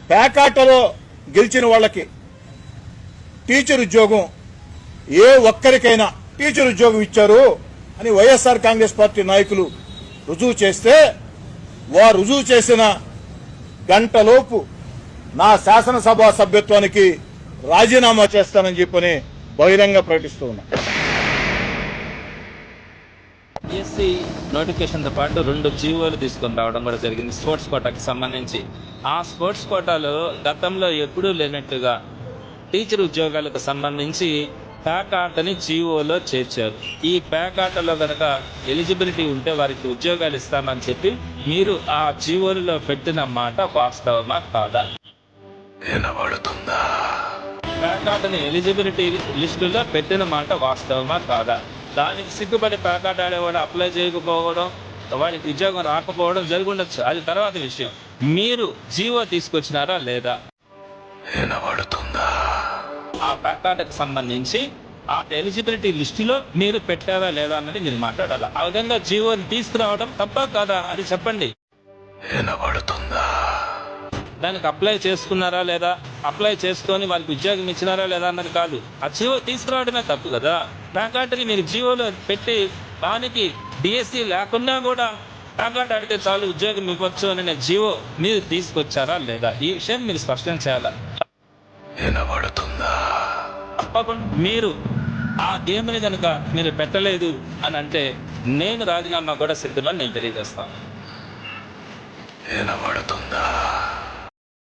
పేకాటలో గెలిచిన వాళ్ళకి టీచర్ ఉద్యోగం ఏ ఒక్కరికైనా టీచర్ ఉద్యోగం ఇచ్చారు అని వైఎస్ఆర్ కాంగ్రెస్ పార్టీ నాయకులు రుజువు చేస్తే వారు రుజువు చేసిన గంటలోపు నా శాసనసభ సభ్యత్వానికి రాజీనామా చేస్తానని చెప్పని బహిరంగ ప్రకటిస్తూ ఉన్నా. డిఎస్సి నోటిఫికేషన్తో పాటు 2 జీవోలు తీసుకొని రావడం కూడా జరిగింది స్పోర్ట్స్ కోటాకి సంబంధించి. ఆ స్పోర్ట్స్ కోటాలో గతంలో ఎప్పుడూ లేనట్టుగా టీచర్ ఉద్యోగాలకు సంబంధించి పేకాటని జీవోలో చేర్చారు. ఈ పేకాటలో కనుక ఎలిజిబిలిటీ ఉంటే వారికి ఉద్యోగాలు ఇస్తామని చెప్పి మీరు ఆ జీవోలలో పెట్టిన మాట వాస్తవమా కాదా? పేకాటని ఎలిజిబిలిటీ లిస్టులో పెట్టిన మాట వాస్తవమా కాదా? దానికి సిగ్గుపడి పేకాట ఆడేవాడు అప్లై చేయకపోవడం, వాడికి ఉద్యోగం రాకపోవడం జరిగి ఉండొచ్చు, అది తర్వాత విషయం. మీరు జీవో తీసుకొచ్చినారా లేదా? ఆ పేకాటకు సంబంధించి ఆ ఎలిజిబిలిటీ లిస్టులో మీరు పెట్టారా లేదా అన్నది మీరు మాట్లాడాలి. ఆ విధంగా జీవోని తీసుకురావడం తప్ప కాదా అది చెప్పండి. దానికి అప్లై చేసుకున్నారా లేదా, అప్లై చేసుకొని వాళ్ళకి ఉద్యోగం ఇచ్చినారా లేదా అన్నది కాదు. ఆ జీవో తీసుకురావడమే తప్పు కదా. పేకాటని మీరు జీవోలో పెట్టి దానికి డిఎస్సి లేకున్నా కూడా పేకాట ఆడితే చాలు ఉద్యోగం ఇవ్వచ్చు అనే జీవో మీరు తీసుకొచ్చారా లేదా? ఈ విషయం మీరు స్పష్టం చేయాలి. తప్పకుండా మీరు ఆ గేమ్ని కనుక మీరు పెట్టలేదు అని అంటే నేను రాజీనామా కూడా సిద్ధమని నేను తెలియజేస్తాను.